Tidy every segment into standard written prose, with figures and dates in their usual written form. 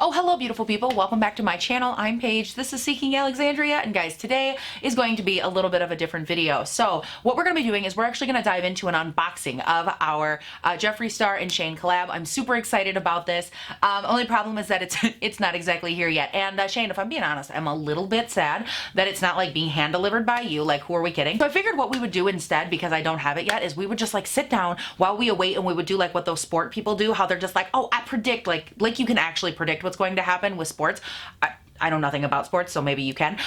Oh, hello beautiful people. Welcome back to my channel. I'm Paige. This is Seeking Alexandria, and guys, today is going to be a little bit of a different video. So what we're going to be doing is we're actually going to dive into an unboxing of our Jeffree Star and Shane collab. I'm super excited about this. Only problem is that it's not exactly here yet. And Shane, if I'm being honest, I'm a little bit sad that it's not like being hand delivered by you. Like, who are we kidding? So I figured what we would do instead, because I don't have it yet, is we would just like sit down while we await, and we would do like what those sport people do, how they're just like, oh, I predict, like you can actually predict what's going to happen with sports. I know nothing about sports, so maybe you can.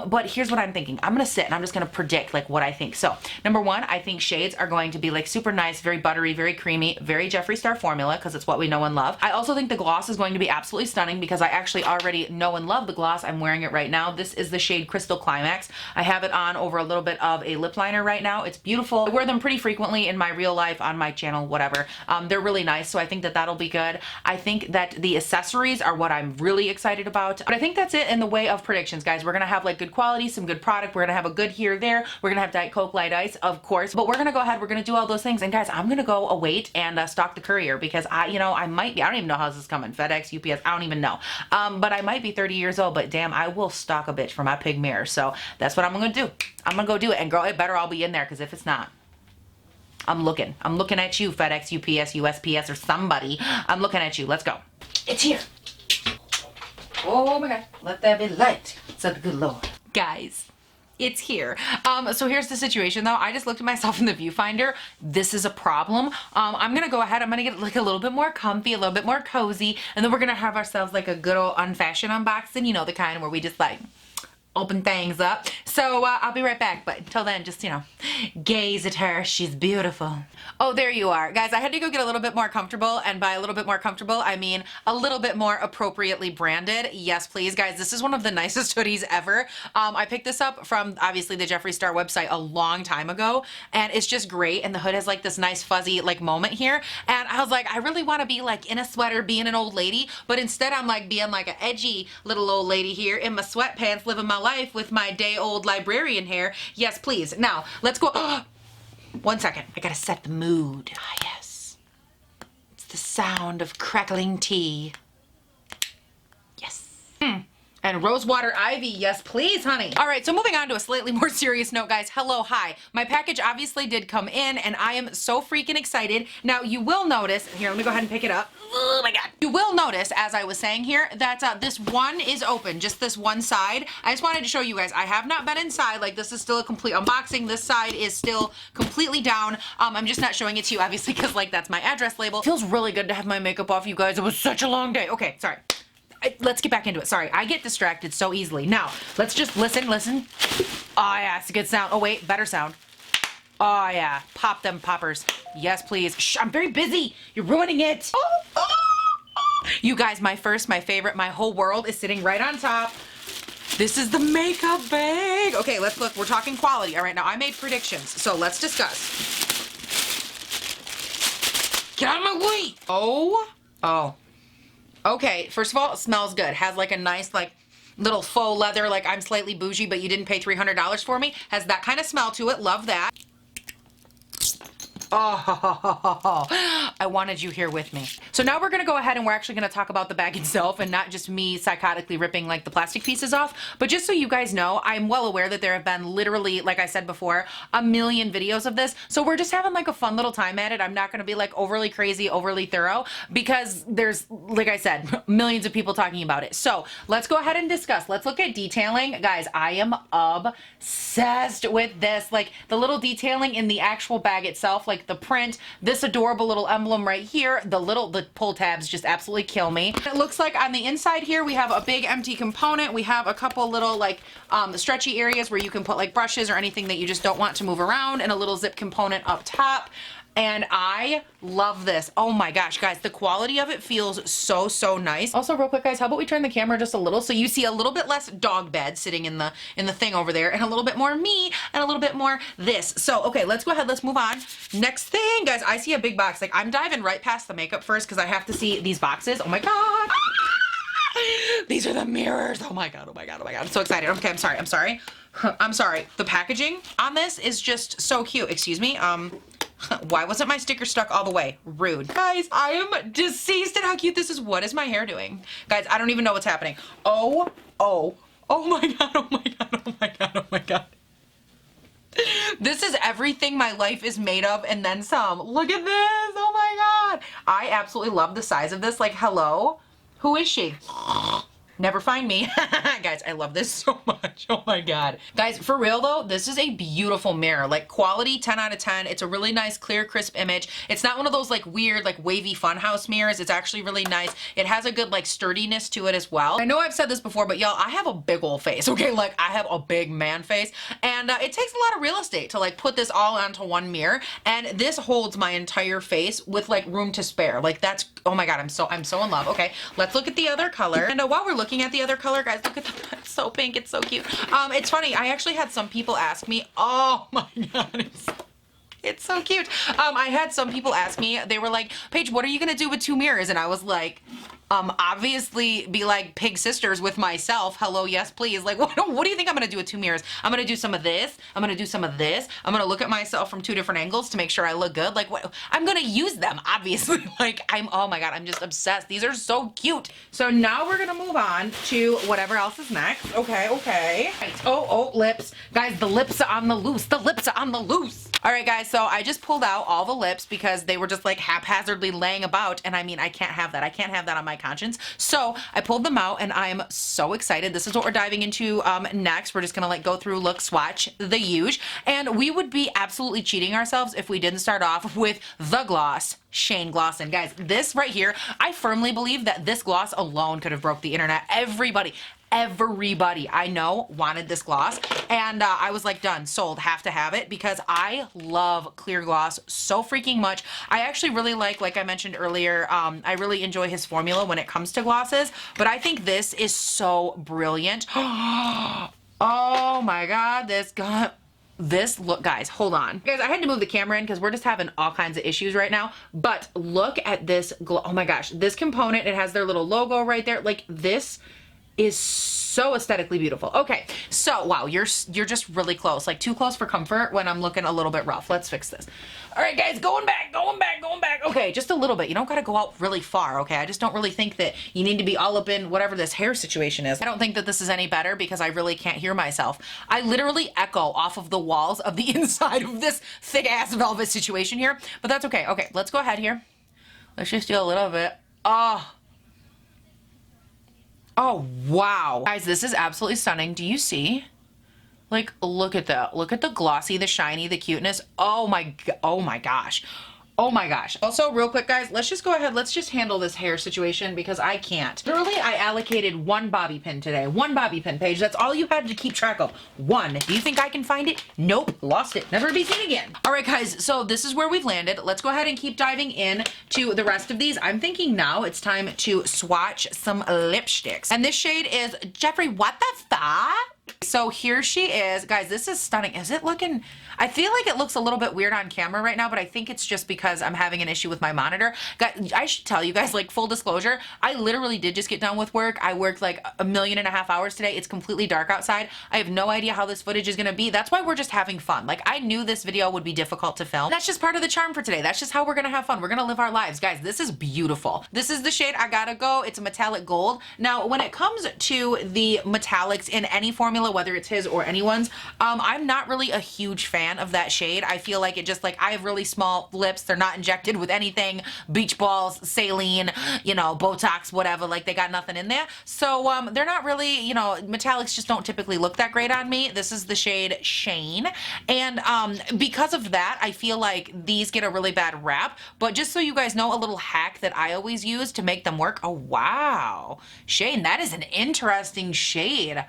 But here's what I'm thinking. I'm gonna sit and I'm just gonna predict like what I think. So number one, I think shades are going to be like super nice, very buttery, very creamy, very Jeffree Star formula, because it's what we know and love. I also think the gloss is going to be absolutely stunning because I actually already know and love the gloss. I'm wearing it right now. This is the shade Crystal Climax. I have it on over a little bit of a lip liner right now. It's beautiful. I wear them pretty frequently in my real life, on my channel, whatever. They're really nice, so I think that that'll be good. I think that the accessories are what I'm really excited about. But I think that's it in the way of predictions, guys. We're gonna have like good quality, some good product. We're gonna have a good here, there. We're gonna have Diet Coke, Light Ice, of course. But we're gonna go ahead. We're gonna do all those things. And guys, I'm gonna go await and stalk the courier because I might be. I don't even know how this is coming. FedEx, UPS. I don't even know. But I might be 30 years old. But damn, I will stalk a bitch for my pig mirror. So that's what I'm gonna do. I'm gonna go do it. And girl, it better all be in there, because if it's not, I'm looking. I'm looking at you, FedEx, UPS, USPS, or somebody. I'm looking at you. Let's go. It's here. Oh my God, let there be light, said the good Lord. Guys, it's here. So here's the situation though. I just looked at myself in the viewfinder. This is a problem. I'm gonna go ahead. I'm gonna get like a little bit more comfy, a little bit more cozy, and then we're gonna have ourselves like a good old unfashioned unboxing, you know, the kind where we just like open things up. So I'll be right back, but until then, just, you know, gaze at her. She's beautiful. Oh, there you are. Guys, I had to go get a little bit more comfortable, and by a little bit more comfortable, I mean a little bit more appropriately branded. Yes, please, guys. This is one of the nicest hoodies ever. I picked this up from, obviously, the Jeffree Star website a long time ago, and it's just great, and the hood has like this nice fuzzy like moment here, and I was like, I really want to be like in a sweater being an old lady, but instead I'm like being like an edgy little old lady here in my sweatpants living my life with my day-old librarian hair. Yes, please. Now, let's go. 1 second. I gotta set the mood. Ah, yes. It's the sound of crackling tea. Yes. And rosewater ivy, yes please, honey. All right, so moving on to a slightly more serious note, guys. Hello, hi. My package obviously did come in, and I am so freaking excited. Now, you will notice, here, let me go ahead and pick it up. Oh my God. You will notice, as I was saying here, that this one is open, just this one side. I just wanted to show you guys, I have not been inside. Like, this is still a complete unboxing. This side is still completely down. I'm just not showing it to you, obviously, because, like, that's my address label. It feels really good to have my makeup off, you guys. It was such a long day. Okay, sorry. Let's get back into it. Sorry, I get distracted so easily. Now, let's just listen. Oh yeah, it's a good sound. Oh wait, better sound. Oh yeah, pop them poppers. Yes, please. Shh, I'm very busy. You're ruining it. You guys, my favorite, my whole world is sitting right on top. This is the makeup bag. Okay, let's look. We're talking quality. All right, now I made predictions, so let's discuss. Get out of my way. Oh. Okay, first of all, it smells good. Has like a nice like little faux leather, like I'm slightly bougie, but you didn't pay $300 for me. Has that kind of smell to it. Love that. Oh, I wanted you here with me. So now we're gonna go ahead and we're actually gonna talk about the bag itself, and not just me psychotically ripping like the plastic pieces off. But just so you guys know, I'm well aware that there have been literally, like I said before, a million videos of this. So we're just having like a fun little time at it. I'm not gonna be like overly crazy, overly thorough, because there's, like I said, millions of people talking about it. So let's go ahead and discuss. Let's look at detailing. Guys, I am obsessed with this. Like the little detailing in the actual bag itself, like the print, this adorable little emblem right here, the pull tabs just absolutely kill me. It looks like on the inside here we have a big empty component. We have a couple little like stretchy areas where you can put like brushes or anything that you just don't want to move around, and a little zip component up top. And I love this. Oh my gosh, guys, the quality of it feels so nice. Also, real quick, guys, how about we turn the camera just a little so you see a little bit less dog bed sitting in the thing over there, and a little bit more me, and a little bit more this. So, okay, let's go ahead. Let's move on. Next thing, guys, I see a big box. Like, I'm diving right past the makeup first because I have to see these boxes. Oh my God. These are the mirrors. Oh my God. I'm so excited. Okay, I'm sorry. The packaging on this is just so cute. Excuse me. Why wasn't my sticker stuck all the way? Rude. Guys, I am deceased at how cute this is. What is my hair doing? Guys, I don't even know what's happening. Oh my God, oh my God, oh my God, oh my God. This is everything my life is made of and then some. Look at this, oh my God. I absolutely love the size of this. Like, hello, who is she? Never find me. Guys, I love this so much. Oh my God. Guys, for real though, this is a beautiful mirror. Like quality 10 out of 10. It's a really nice, clear, crisp image. It's not one of those like weird, like wavy funhouse mirrors. It's actually really nice. It has a good like sturdiness to it as well. I know I've said this before, but y'all, I have a big old face, okay? Like I have a big man face and it takes a lot of real estate to like put this all onto one mirror. And this holds my entire face with like room to spare. Like that's, oh my God, I'm so in love. Okay, let's look at the other color. And while we're looking at the other color, guys, look at the, it's so pink, it's so cute. It's funny, I actually had some people ask me, oh my God, it's so cute. I had some people ask me, they were like, Paige, what are you gonna do with two mirrors? And I was like, obviously be like pig sisters with myself. Hello, yes, please. Like, what do you think I'm gonna do with two mirrors? I'm gonna do some of this. I'm gonna do some of this. I'm gonna look at myself from two different angles to make sure I look good. Like, what? I'm gonna use them, obviously. Like, oh my God, I'm just obsessed. These are so cute. So now we're gonna move on to whatever else is next. Okay. Right. Oh, lips. Guys, the lips are on the loose. The lips are on the loose. All right, guys, so I just pulled out all the lips because they were just like haphazardly laying about. And I mean, I can't have that. I can't have that on my conscience. So I pulled them out and I'm so excited. This is what we're diving into next. We're just gonna like go through, look, swatch, the huge. And we would be absolutely cheating ourselves if we didn't start off with the gloss, Shane Gloss. And guys, this right here, I firmly believe that this gloss alone could have broke the internet. Everybody I know wanted this gloss and I was like, done, sold, have to have it because I love clear gloss so freaking much. I actually really like I mentioned earlier, I really enjoy his formula when it comes to glosses, but I think this is so brilliant. Oh my God, this look, guys, hold on. Guys, I had to move the camera in because we're just having all kinds of issues right now, but look at this oh my gosh, this component, it has their little logo right there. Like this is so aesthetically beautiful. Okay, so wow, you're just really close, like too close for comfort when I'm looking a little bit rough. Let's fix this. All right, guys, going back. Okay, just a little bit. You don't gotta go out really far, okay? I just don't really think that you need to be all up in whatever this hair situation is. I don't think that this is any better because I really can't hear myself. I literally echo off of the walls of the inside of this thick ass velvet situation here, but that's okay. Okay, let's go ahead here. Let's just do a little bit. Oh, wow. Guys, this is absolutely stunning. Do you see? Like, look at that. Look at the glossy, the shiny, the cuteness. Oh my gosh. Oh my gosh. Also, real quick, guys, let's just go ahead. Let's just handle this hair situation because I can't. Literally, I allocated one bobby pin today. One bobby pin, Paige. That's all you had to keep track of. One. Do you think I can find it? Nope. Lost it. Never to be seen again. All right, guys. So this is where we've landed. Let's go ahead and keep diving in to the rest of these. I'm thinking now it's time to swatch some lipsticks. And this shade is Jeffree, what the fuck? So here she is. Guys, this is stunning. Is it looking... I feel like it looks a little bit weird on camera right now, but I think it's just because I'm having an issue with my monitor. Guys, I should tell you guys, like, full disclosure, I literally did just get done with work. I worked like 1.5 million hours today. It's completely dark outside. I have no idea how this footage is gonna be. That's why we're just having fun. Like, I knew this video would be difficult to film. That's just part of the charm for today. That's just how we're gonna have fun. We're gonna live our lives. Guys, this is beautiful. This is the shade I Gotta Go. It's a metallic gold. Now, when it comes to the metallics in any formula, whether it's his or anyone's, I'm not really a huge fan of that shade. I feel like it just, like, I have really small lips. They're not injected with anything, beach balls, saline, you know, Botox, whatever. Like, they got nothing in there. So they're not really, you know, metallics just don't typically look that great on me. This is the shade Shane. And because of that, I feel like these get a really bad rap. But just so you guys know, a little hack that I always use to make them work. Oh, wow. Shane, that is an interesting shade.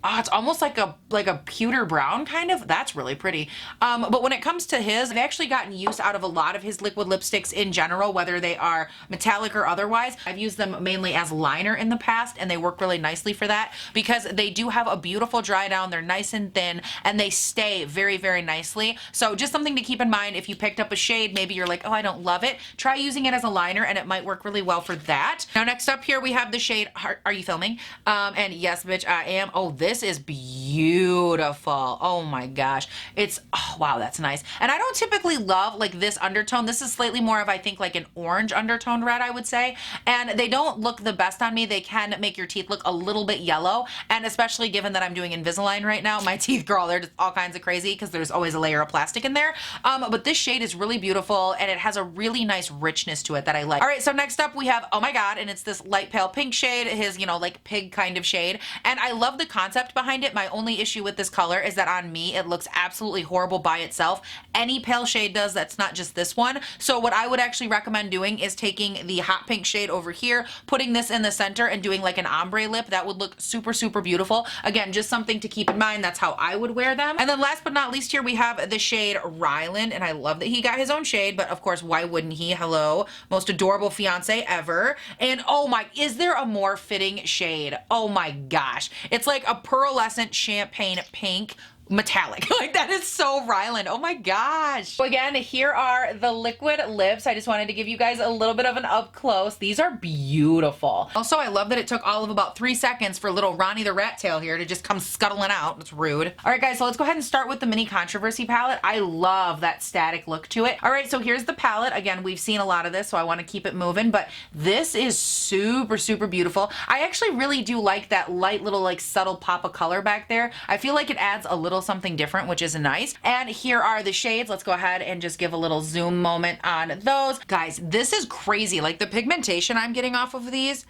Oh, it's almost like a pewter brown kind of. That's really pretty. But when it comes to his, I've actually gotten use out of a lot of his liquid lipsticks in general, whether they are metallic or otherwise. I've used them mainly as liner in the past, and they work really nicely for that because they do have a beautiful dry down. They're nice and thin, and they stay very, very nicely. So just something to keep in mind if you picked up a shade, maybe you're like, oh, I don't love it. Try using it as a liner, and it might work really well for that. Now, next up here, we have the shade, are you filming? And yes, bitch, I am. Oh, this this is beautiful. Oh my gosh. It's, oh wow, that's nice. And I don't typically love like this undertone. This is slightly more of, I think, like an orange undertone red, I would say. And they don't look the best on me. They can make your teeth look a little bit yellow. And especially given that I'm doing Invisalign right now, my teeth, girl, they're just all kinds of crazy because there's always a layer of plastic in there. But this shade is really beautiful and it has a really nice richness to it that I like. All right, so next up we have, oh my God, and it's this light pale pink shade, his, you know, like pig kind of shade. And I love the concept behind it. My only issue with this color is that on me, it looks absolutely horrible by itself. Any pale shade does, that's not just this one. So what I would actually recommend doing is taking the hot pink shade over here, putting this in the center and doing like an ombre lip. That would look super, super beautiful. Again, just something to keep in mind. That's how I would wear them. And then last but not least here, we have the shade Ryland. And I love that he got his own shade, but of course, why wouldn't he? Hello, most adorable fiance ever. And oh my, is there a more fitting shade? Oh my gosh. It's like a pearlescent champagne pink metallic. Like that is so Ryland. Oh my gosh. So again, here are the liquid lips. I just wanted to give you guys a little bit of an up close. These are beautiful. Also, I love that it took all of about 3 seconds for little Ronnie the rat tail here to just come scuttling out. It's rude. All right, guys, so let's go ahead and start with the mini controversy palette. I love that static look to it. All right, so here's the palette. Again, we've seen a lot of this, so I want to keep it moving, but this is super, super beautiful. I actually really do like that light little like subtle pop of color back there. I feel like it adds a little something different, which is nice. And here are the shades. Let's go ahead and just give a little zoom moment on those. Guys, this is crazy. Like the pigmentation I'm getting off of these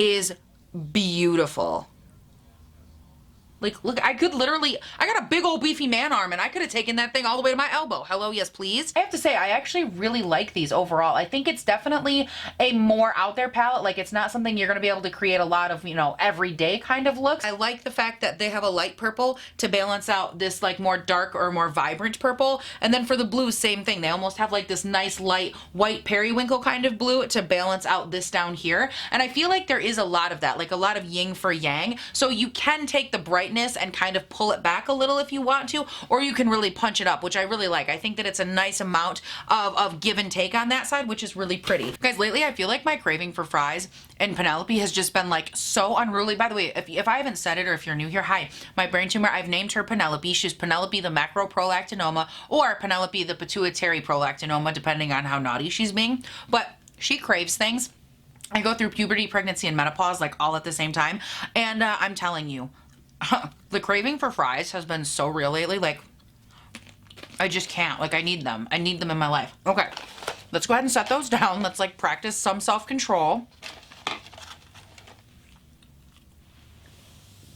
is beautiful. Like, look, I could literally, I got a big old beefy man arm and I could have taken that thing all the way to my elbow. Hello, yes, please. I have to say, I actually really like these overall. I think it's definitely a more out there palette. Like, it's not something you're going to be able to create a lot of, you know, everyday kind of looks. I like the fact that they have a light purple to balance out this like more dark or more vibrant purple. And then for the blues, same thing. They almost have like this nice light white periwinkle kind of blue to balance out this down here. And I feel like there is a lot of that, like a lot of yin for yang. So you can take the bright and kind of pull it back a little if you want to, or you can really punch it up, which I really like. I think that it's a nice amount of give and take on that side, which is really pretty. Guys, lately I feel like my craving for fries and Penelope has just been like so unruly. By the way, if I haven't said it or if you're new here, hi, my brain tumor, I've named her Penelope. She's Penelope the macroprolactinoma or Penelope the pituitary prolactinoma, depending on how naughty she's being, but she craves things. I go through puberty, pregnancy, and menopause like all at the same time, and I'm telling you, the craving for fries has been so real lately. Like, I just can't. Like, I need them. I need them in my life. Okay, let's go ahead and set those down. Let's, like, practice some self-control.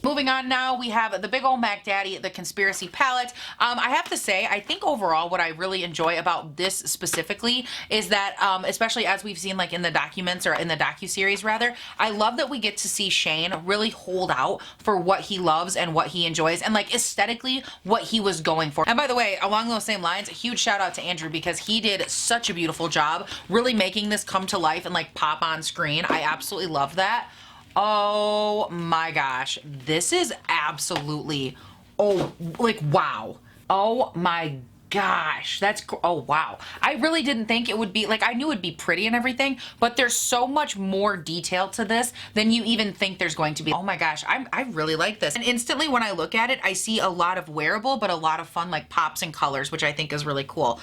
Moving on now, we have the big old Mac Daddy, the Conspiracy palette. I have to say, I think overall what I really enjoy about this specifically is that, especially as we've seen like in the documents or in the docuseries rather, I love that we get to see Shane really hold out for what he loves and what he enjoys and like aesthetically what he was going for. And by the way, along those same lines, a huge shout out to Andrew because he did such a beautiful job really making this come to life and like pop on screen. I absolutely love that. Oh my gosh, this is absolutely, oh, like, wow. Oh my gosh, that's, oh wow. I really didn't think it would be, like, I knew it'd be pretty and everything, but there's so much more detail to this than you even think there's going to be. Oh my gosh, I really like this. And instantly when I look at it, I see a lot of wearable, but a lot of fun, like, pops and colors, which I think is really cool.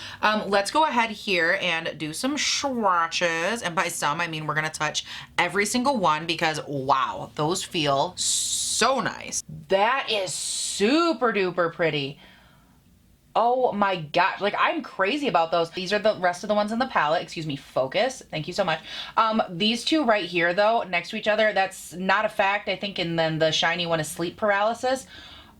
Let's go ahead here and do some swatches. And by some, I mean we're gonna touch every single one because, wow, those feel so nice. That is super duper pretty. Oh my gosh, like I'm crazy about those. These are the rest of the ones in the palette. Excuse me, focus. Thank you so much. These two right here though, next to each other, that's not a fact, I think, and then the shiny one is sleep paralysis.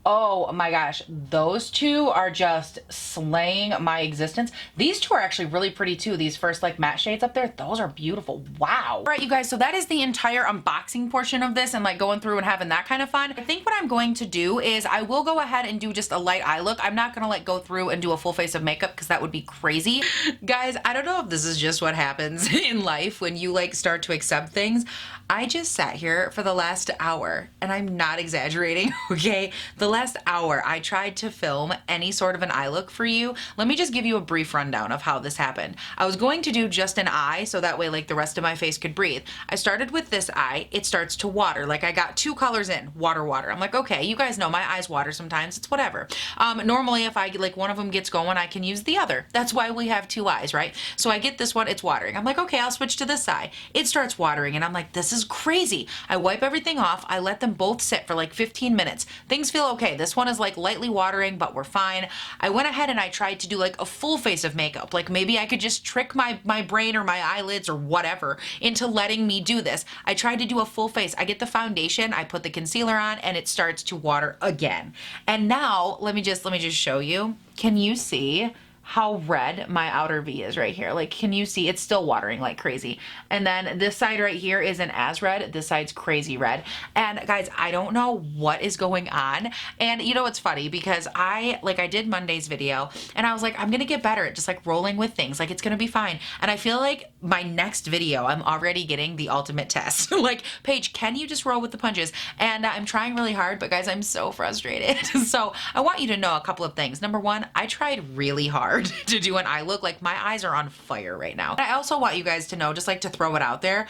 Oh my gosh, those two are just slaying my existence. These two are actually really pretty too. These first like matte shades up there, those are beautiful. Wow. All right, you guys, so that is the entire unboxing portion of this and like going through and having that kind of fun. I think what I'm going to do is I will go ahead and do just a light eye look. I'm not gonna like go through and do a full face of makeup because that would be crazy. Guys, I don't know if this is just what happens in life when you like start to accept things. I just sat here for the last hour and I'm not exaggerating, okay? The last hour I tried to film any sort of an eye look for you. Let me just give you a brief rundown of how this happened. I was going to do just an eye so that way like the rest of my face could breathe. I started with this eye. It starts to water. Like I got 2 colors in, water, water. I'm like, okay, you guys know my eyes water sometimes. It's whatever. Normally if I like one of them gets going, I can use the other. That's why we have 2 eyes, right? So I get this one, it's watering. I'm like, okay, I'll switch to this eye. It starts watering and I'm like, this is crazy. I wipe everything off. I let them both sit for like 15 minutes. Things feel okay. This one is like lightly watering, but we're fine. I went ahead and I tried to do like a full face of makeup. Like maybe I could just trick my brain or my eyelids or whatever into letting me do this. I tried to do a full face. I get the foundation, I put the concealer on, and it starts to water again. And now let me just show you. Can you see how red my outer V is right here? Like, can you see? It's still watering like crazy. And then this side right here isn't as red. This side's crazy red. And guys, I don't know what is going on. And you know, it's funny because I did Monday's video and I was like, I'm going to get better at just like rolling with things. Like it's going to be fine. And I feel like my next video, I'm already getting the ultimate test. Like, Paige, can you just roll with the punches? And I'm trying really hard, but guys, I'm so frustrated. So I want you to know a couple of things. Number one, I tried really hard to do an eye look. Like my eyes are on fire right now. I also want you guys to know, just like to throw it out there,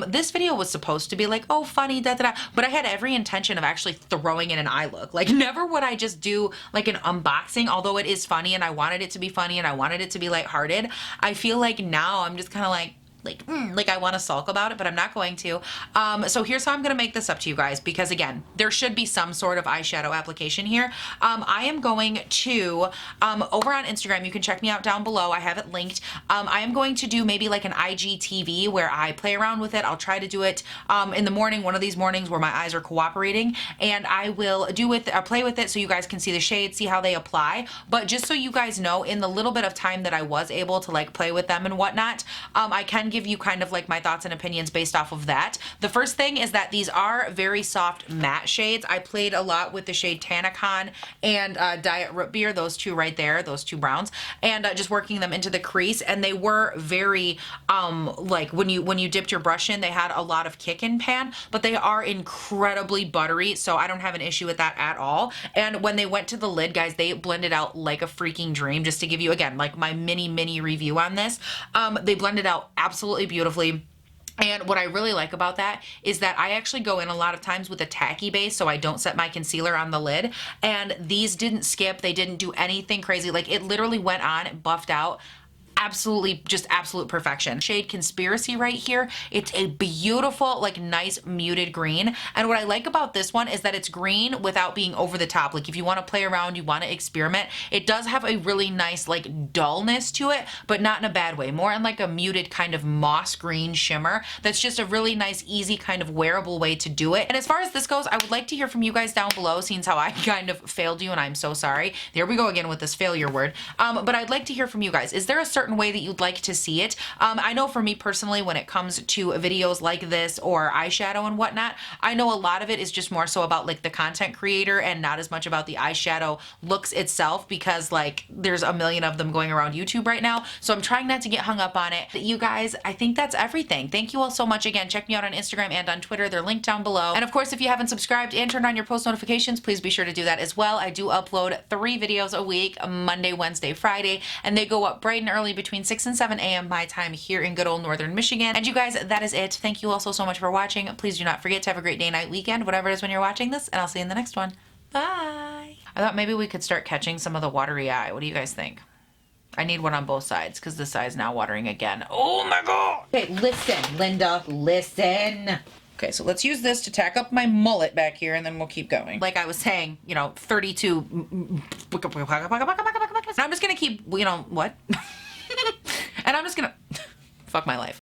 this video was supposed to be like, oh, funny, da da da, but I had every intention of actually throwing in an eye look. Like never would I just do like an unboxing, although it is funny and I wanted it to be funny and I wanted it to be lighthearted. I feel like now I'm just kind of like I want to sulk about it, but I'm not going to. So here's how I'm going to make this up to you guys, because again, there should be some sort of eyeshadow application here. I am going to, over on Instagram, you can check me out down below. I have it linked. I am going to do maybe like an IGTV where I play around with it. I'll try to do it in the morning, one of these mornings where my eyes are cooperating, and I will play with it so you guys can see the shades, see how they apply. But just so you guys know, in the little bit of time that I was able to like play with them and whatnot, I can give you kind of like my thoughts and opinions based off of that. The first thing is that these are very soft matte shades. I played a lot with the shade Tanacon and Diet Root Beer, those two right there, those 2 browns, and just working them into the crease, and they were very like when you dipped your brush in, they had a lot of kick in pan, but they are incredibly buttery, so I don't have an issue with that at all. And when they went to the lid, guys, they blended out like a freaking dream. Just to give you again like my mini review on this, they blended out absolutely beautifully. And what I really like about that is that I actually go in a lot of times with a tacky base, so I don't set my concealer on the lid. And these didn't skip. They didn't do anything crazy. Like it literally went on, buffed out. Absolutely, just absolute perfection. Shade Conspiracy right here. It's a beautiful, like nice muted green. And what I like about this one is that it's green without being over the top. Like if you want to play around, you want to experiment, it does have a really nice like dullness to it, but not in a bad way. More in like a muted kind of moss green shimmer. That's just a really nice, easy kind of wearable way to do it. And as far as this goes, I would like to hear from you guys down below, seeing how I kind of failed you and I'm so sorry. There we go again with this failure word. But I'd like to hear from you guys. Is there a certain way that you'd like to see it? I know for me personally, when it comes to videos like this or eyeshadow and whatnot, I know a lot of it is just more so about like the content creator and not as much about the eyeshadow looks itself, because like there's a million of them going around YouTube right now. So I'm trying not to get hung up on it. You guys, I think that's everything. Thank you all so much. Again, check me out on Instagram and on Twitter. They're linked down below. And of course, if you haven't subscribed and turned on your post notifications, please be sure to do that as well. I do upload 3 videos a week, Monday, Wednesday, Friday, and they go up bright and early between 6 and 7 a.m. my time here in good old Northern Michigan. And you guys, that is it. Thank you all so much for watching. Please do not forget to have a great day, night, weekend, whatever it is when you're watching this, and I'll see you in the next one. Bye. I thought maybe we could start catching some of the watery eye. What do you guys think? I need one on both sides because this side's now watering again. Oh my God. Okay, listen, Linda, listen. Okay, so let's use this to tack up my mullet back here, and then we'll keep going. Like I was saying, you know, 32. And I'm just gonna keep, you know, what? And I'm just gonna fuck my life.